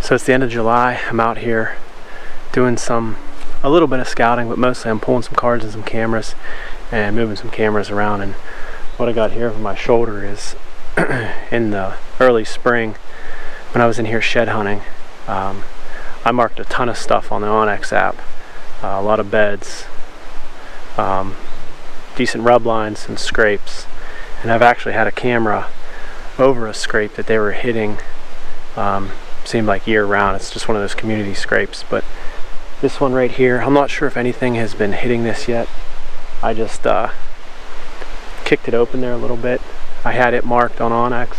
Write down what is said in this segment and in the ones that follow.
So it's the end of July. I'm out here doing a little bit of scouting, but mostly I'm pulling some cards and some cameras and moving some cameras around. And what I got here over my shoulder is in the early spring when I was in here shed hunting, I marked a ton of stuff on the Onyx app, a lot of beds, decent rub lines and scrapes, and I've actually had a camera over a scrape that they were hitting, seemed like year round. It's just one of those community scrapes, but this one right here, I'm not sure if anything has been hitting this yet. I just kicked it open there a little bit. I had it marked on Onyx.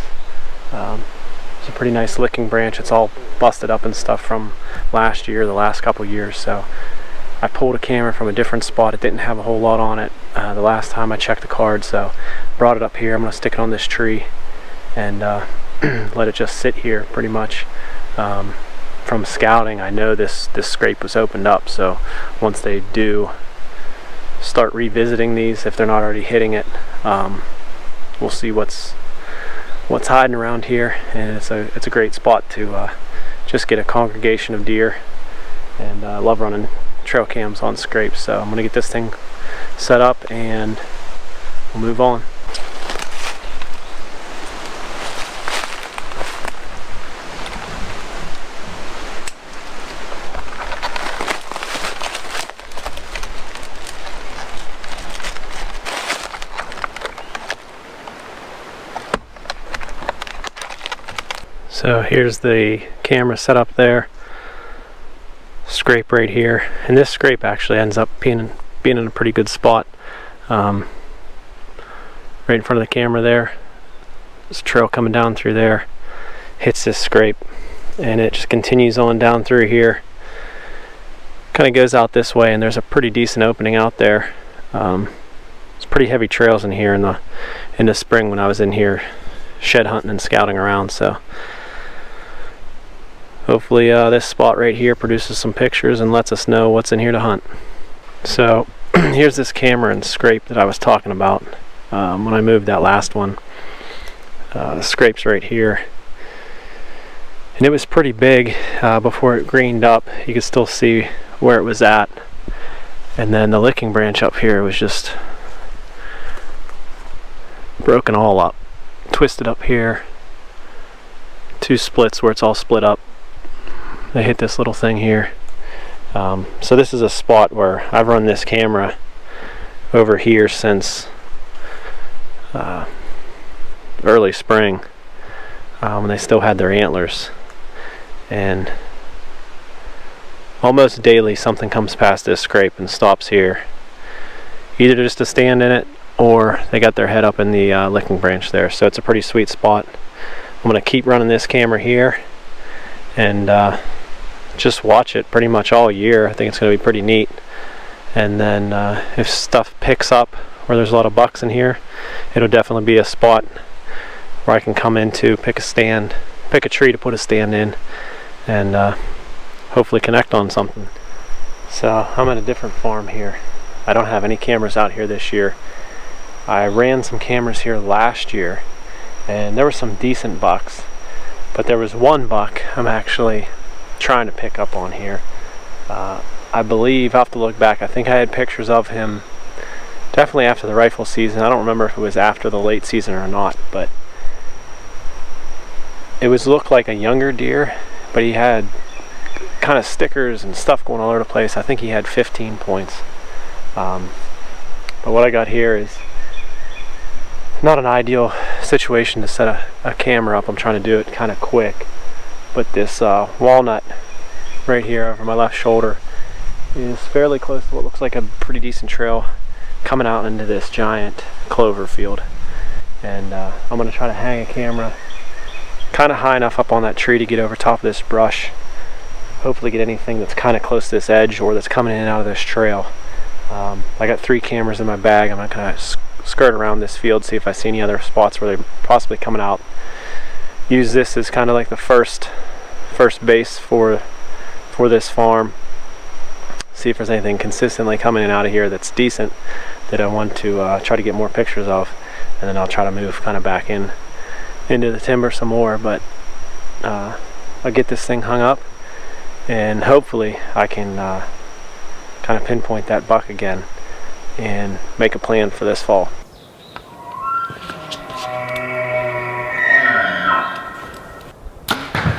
It's a pretty nice licking branch. It's all busted up and stuff from last year, the last couple years. So I pulled a camera from a different spot. It didn't have a whole lot on it the last time I checked the card, so brought it up here. I'm gonna stick it on this tree and let it just sit here pretty much. From scouting, I know this scrape was opened up, so once they do start revisiting these, if they're not already hitting it, we'll see what's hiding around here. And it's a great spot to just get a congregation of deer, and I love running trail cams on scrapes. So I'm gonna get this thing set up and we'll move on. So here's the camera set up there, scrape right here, and this scrape actually ends up being in a pretty good spot, right in front of the camera there. There's a trail coming down through there, hits this scrape, and it just continues on down through here, kind of goes out this way, and there's a pretty decent opening out there. It's pretty heavy trails in here in the spring when I was in here shed hunting and scouting around. So hopefully this spot right here produces some pictures and lets us know what's in here to hunt. So here's this camera and scrape that I was talking about when I moved that last one. The scrape's right here, and it was pretty big before it greened up. You could still see where it was at, and then the licking branch up here was just broken all up, twisted up here, two splits where it's all split up. They hit this little thing here. So this is a spot where I've run this camera over here since early spring, when they still had their antlers, and almost daily something comes past this scrape and stops here, either just to stand in it or they got their head up in the licking branch there. So it's a pretty sweet spot. I'm going to keep running this camera here and just watch it pretty much all year. I think it's going to be pretty neat. And then if stuff picks up where there's a lot of bucks in here, it'll definitely be a spot where I can come into, pick a tree to put a stand in, and hopefully connect on something. So I'm at a different farm here. I don't have any cameras out here this year. I ran some cameras here last year and there were some decent bucks, but there was one buck I'm actually trying to pick up on here. I believe, I'll have to look back, I think I had pictures of him definitely after the rifle season. I don't remember if it was after the late season or not, but it looked like a younger deer, but he had kind of stickers and stuff going all over the place. I think he had 15 points. But what I got here is not an ideal situation to set a camera up. I'm trying to do it kind of quick, but this walnut right here over my left shoulder is fairly close to what looks like a pretty decent trail coming out into this giant clover field. And I'm going to try to hang a camera kind of high enough up on that tree to get over top of this brush, hopefully get anything that's kind of close to this edge or that's coming in and out of this trail. I got 3 cameras in my bag. I'm going to kind of skirt around this field, see if I see any other spots where they're possibly coming out. Use this as kind of like the first base for this farm. See if there's anything consistently coming in and out of here that's decent that I want to try to get more pictures of, and then I'll try to move kind of back into the timber some more. But I'll get this thing hung up, and hopefully I can kind of pinpoint that buck again and make a plan for this fall.